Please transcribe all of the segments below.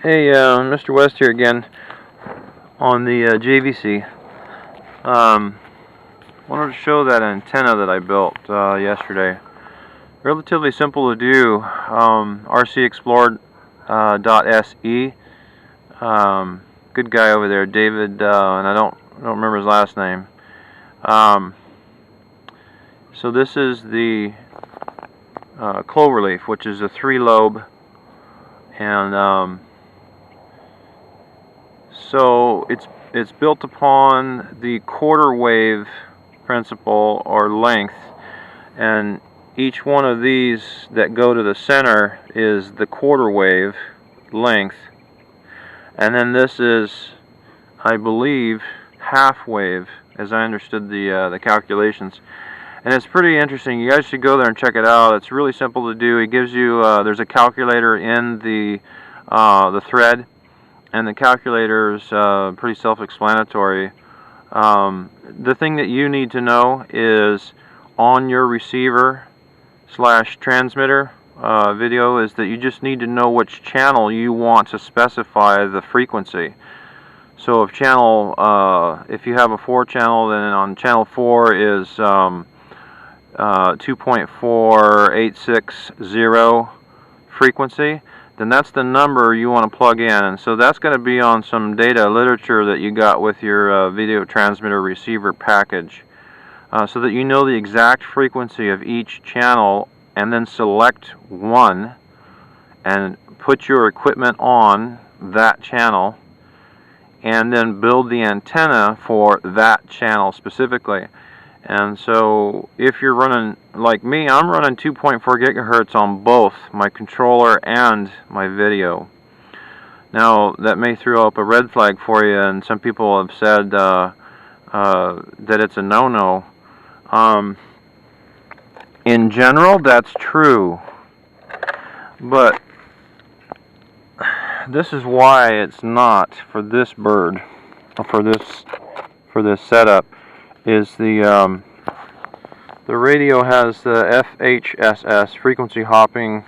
Hey, Mr. West here again on the JVC. Wanted to show that antenna that I built yesterday. Relatively simple to do. rcexplored.se. Good guy over there, David, and I don't remember his last name. So this is the clover leaf, which is a 3-lobe, and so it's built upon the quarter wave principle or length, and each one of these that go to the center is the quarter wave length, and then this is, I believe, half wave, as I understood the calculations. And it's pretty interesting. You guys should go there and check it out. It's really simple to do. It gives you there's a calculator in the thread, and the calculator is pretty self-explanatory. The thing that you need to know is on your receiver / transmitter video is that you just need to know which channel you want to specify the frequency. So if you have a 4 channel, then on channel 4 is 2.4860 frequency, then that's the number you want to plug in. And so that's going to be on some data literature that you got with your video transmitter receiver package, so that you know the exact frequency of each channel, and then select one and put your equipment on that channel, and then build the antenna for that channel specifically. And so if you're running like me, I'm running 2.4 gigahertz on both my controller and my video. Now that may throw up a red flag for you, and some people have said that it's a no-no. In general, that's true, but this is why it's not for this bird, for this setup. Is the radio has the FHSS, frequency hopping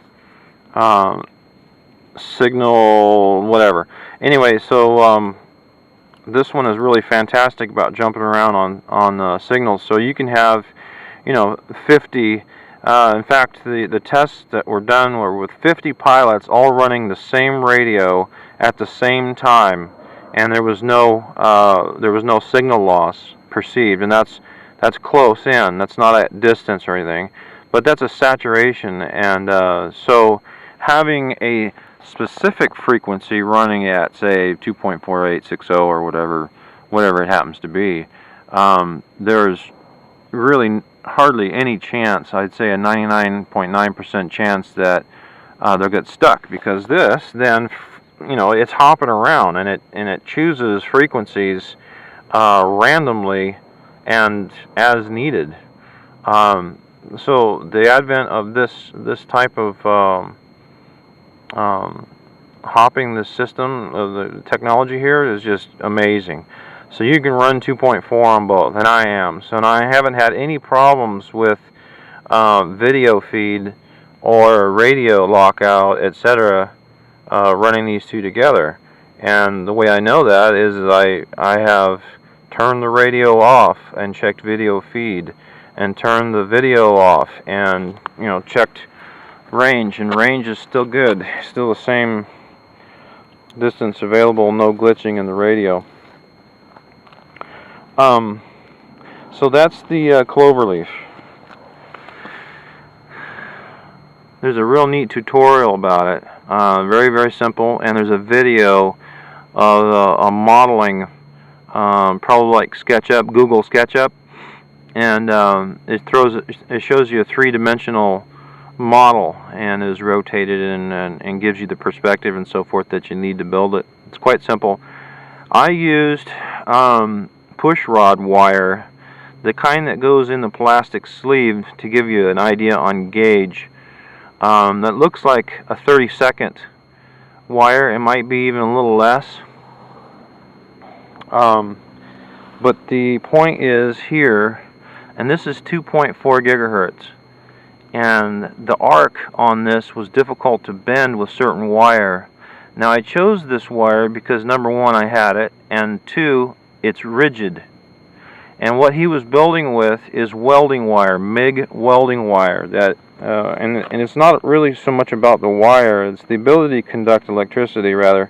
signal, whatever. Anyway, so this one is really fantastic about jumping around on signals. So you can have, 50. In fact, the tests that were done were with 50 pilots all running the same radio at the same time, and there was no signal loss perceived, and that's close in. That's not at distance or anything, but that's a saturation. And so having a specific frequency running at, say, 2.4860 or whatever it happens to be, there's really hardly any chance, I'd say a 99.9% chance that they'll get stuck, because this then, it's hopping around, and it chooses frequencies randomly and as needed. So the advent of this type of hopping, this system of the technology here is just amazing. So you can run 2.4 on both, and I am. So, and I haven't had any problems with video feed or radio lockout, etc., running these two together. And the way I know that is I have turned the radio off and checked video feed, and turned the video off and checked range, and range is still good, still the same distance available, no glitching in the radio. So that's the cloverleaf. There's a real neat tutorial about it, very, very simple, and there's a video of a modeling, probably like SketchUp, Google SketchUp, and it shows you a 3-dimensional model, and is rotated and gives you the perspective and so forth that you need to build it. It's quite simple. I used push rod wire, the kind that goes in the plastic sleeve, to give you an idea on gauge. That looks like a 32nd wire. It might be even a little less. But the point is here, and this is 2.4 gigahertz, and the arc on this was difficult to bend with certain wire. Now I chose this wire because number one, I had it, and two, it's rigid. And what he was building with is welding wire, MIG welding wire. That and it's not really so much about the wire; it's the ability to conduct electricity, rather.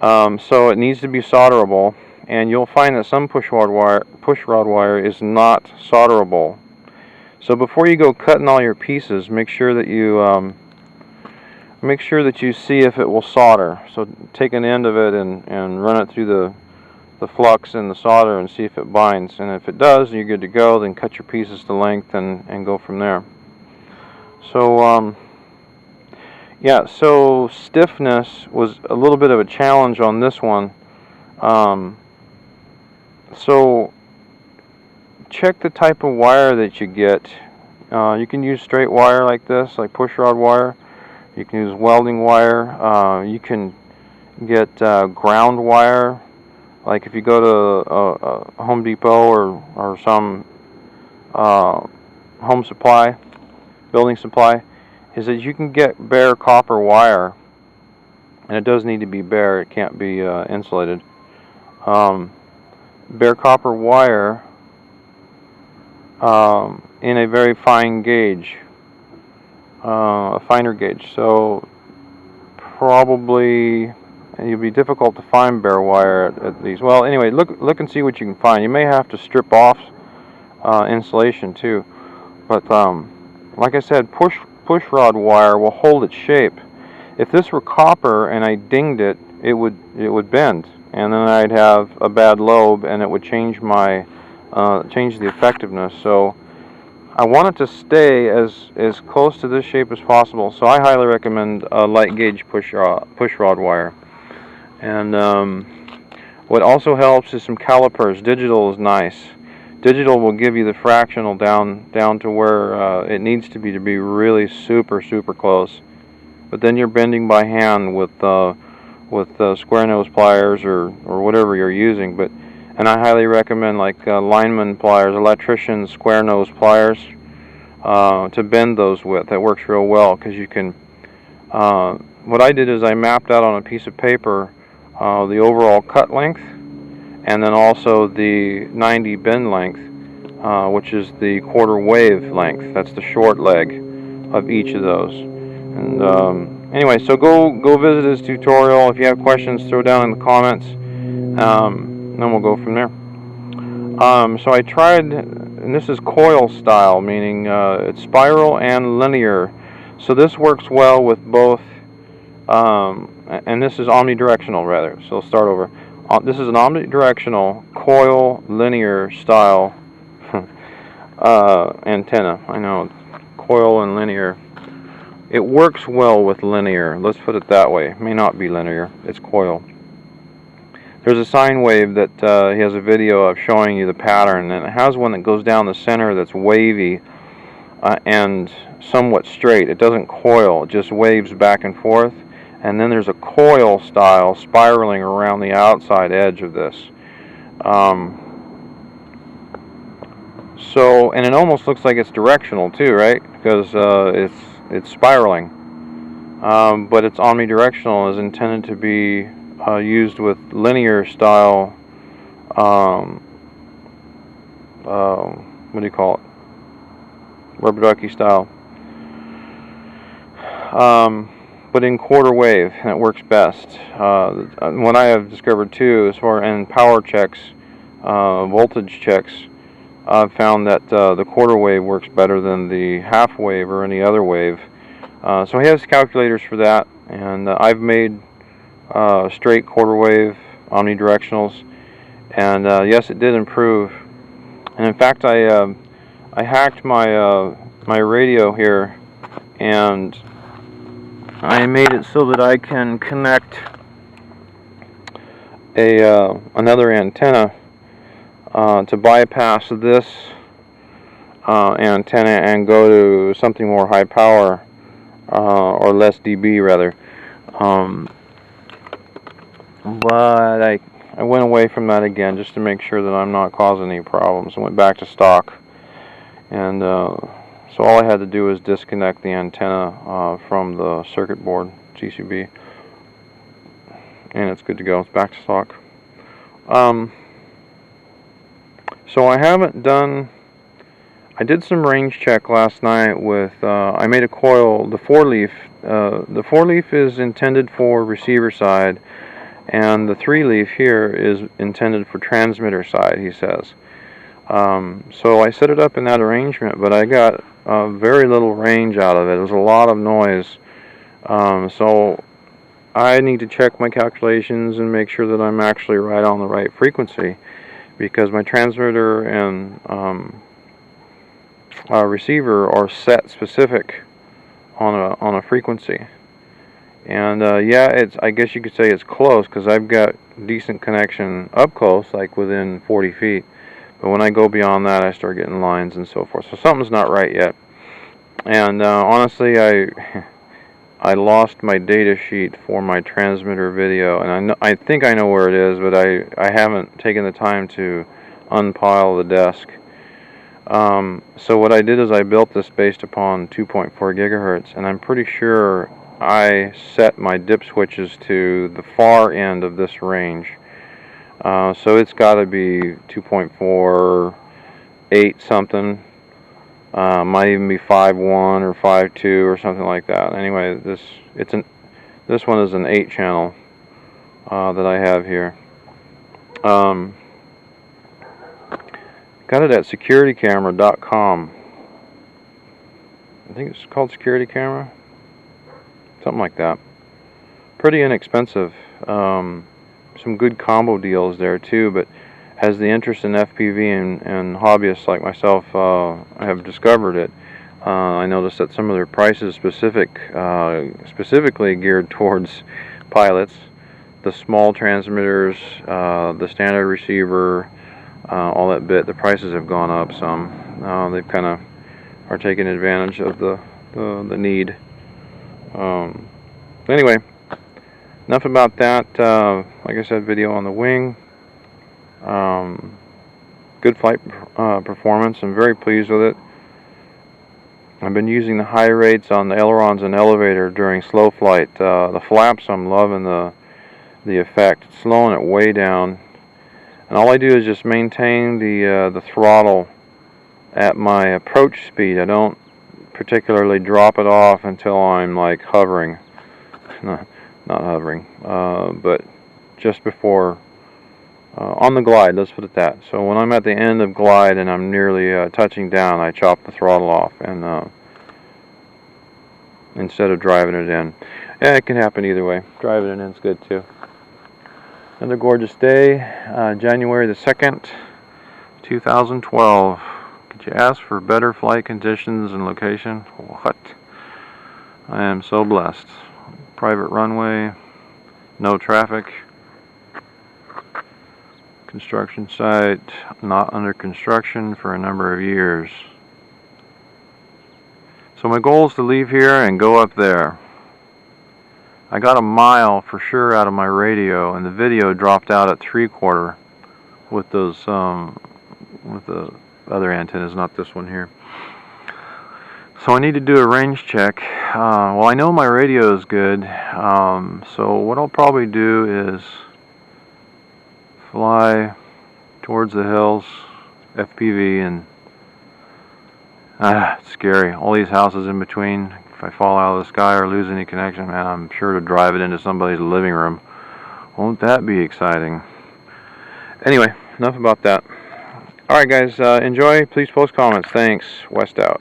So it needs to be solderable, and you'll find that some push rod wire is not solderable. So before you go cutting all your pieces, make sure that you see if it will solder. So take an end of it and run it through the flux and the solder and see if it binds. And if it does, you're good to go. Then cut your pieces to length and go from there. So yeah, so stiffness was a little bit of a challenge on this one. So check the type of wire that you get. You can use straight wire like this, like push rod wire. You can use welding wire. You can get ground wire. Like if you go to a Home Depot or some home supply, building supply, is that you can get bare copper wire, and it does need to be bare. It can't be insulated. Bare copper wire in a very fine gauge, a finer gauge. So probably it'll be difficult to find bare wire at these. Well, anyway, look and see what you can find. You may have to strip off insulation too, but like I said, push rod wire will hold its shape. If this were copper and I dinged it, it would bend, and then I'd have a bad lobe, and it would change my change the effectiveness. So I want it to stay as close to this shape as possible. So I highly recommend a light gauge push rod wire. And what also helps is some calipers. Digital is nice. Digital will give you the fractional down to where it needs to be really super close. But then you're bending by hand with square nose pliers or whatever you're using. And I highly recommend like lineman pliers, electrician square nose pliers to bend those with. That works real well because you can. What I did is I mapped out on a piece of paper the overall cut length, and then also the 90 bend length, which is the quarter wave length. That's the short leg of each of those. And anyway, so go visit his tutorial. If you have questions, throw down in the comments. Then we'll go from there. So I tried, and this is coil style, meaning it's spiral and linear. So this works well with both. And this is omnidirectional, rather. So I'll start over. This is an omnidirectional coil linear style antenna. I know, coil and linear. It works well with linear. Let's put it that way. It may not be linear. It's coil. There's a sine wave that he has a video of showing you the pattern, and it has one that goes down the center that's wavy and somewhat straight. It doesn't coil. It just waves back and forth. And then there's a coil style spiraling around the outside edge of this. And it almost looks like it's directional too, right? Because it's spiraling. But it's omnidirectional, is intended to be used with linear style. What do you call it? Rubber ducky style. But in quarter wave, and it works best. What I have discovered too, as far as power checks, voltage checks, I've found that the quarter wave works better than the half wave or any other wave. So he has calculators for that, and I've made straight quarter wave omnidirectionals, and yes, it did improve. And in fact, I hacked my radio here, and I made it so that I can connect another antenna to bypass this antenna and go to something more high power or less dB rather. But I went away from that again just to make sure that I'm not causing any problems. I went back to stock, and so all I had to do was disconnect the antenna from the circuit board, CCB. and it's good to go. It's back to stock. So I haven't done. I did some range check last night with. I made a coil. The 4-leaf. The 4-leaf is intended for receiver side, and the 3-leaf here is intended for transmitter side, he says. So I set it up in that arrangement, but I got very little range out of it. It was a lot of noise. So I need to check my calculations and make sure that I'm actually right on the right frequency, because my transmitter and receiver are set specific on a frequency. And yeah, I guess you could say it's close, because I've got decent connection up close, like within 40 feet. But when I go beyond that, I start getting lines and so forth. So something's not right yet. And honestly, I lost my data sheet for my transmitter video, and I think I know where it is, but I haven't taken the time to unpile the desk. So what I did is I built this based upon 2.4 gigahertz, and I'm pretty sure I set my dip switches to the far end of this range. So it's got to be 2.48 something. Might even be 5.1 or 5.2 or something like that. Anyway, this one is an 8 channel that I have here. Got it at securitycamera.com. I think it's called Security Camera, something like that. Pretty inexpensive. Some good combo deals there too, but has the interest in FPV and hobbyists like myself have discovered it. I noticed that some of their prices specifically geared towards pilots, the small transmitters, the standard receiver, all that bit, the prices have gone up some. They've kind of are taking advantage of the need. Anyway, enough about that. Like I said, video on the wing. Good flight performance. I'm very pleased with it. I've been using the high rates on the ailerons and elevator during slow flight. The flaps, I'm loving the effect. It's slowing it way down, and all I do is just maintain the throttle at my approach speed. I don't particularly drop it off until I'm like hovering. Not hovering, but just before on the glide, let's put it that. So when I'm at the end of glide and I'm nearly touching down, I chop the throttle off, and instead of driving it in. Yeah, it can happen either way. Driving it in is good too. Another gorgeous day, January the 2nd, 2012. Could you ask for better flight conditions and location? What? I am so blessed. Private runway, no traffic. Construction site not under construction for a number of years. So my goal is to leave here and go up there. I got a mile for sure out of my radio, and the video dropped out at 3/4 with those with the other antennas, not this one here. So I need to do a range check. Well, I know my radio is good, so what I'll probably do is fly towards the hills, FPV, and it's scary. All these houses in between. If I fall out of the sky or lose any connection, man, I'm sure to drive it into somebody's living room. Won't that be exciting? Anyway, enough about that. Alright guys, enjoy. Please post comments. Thanks. West out.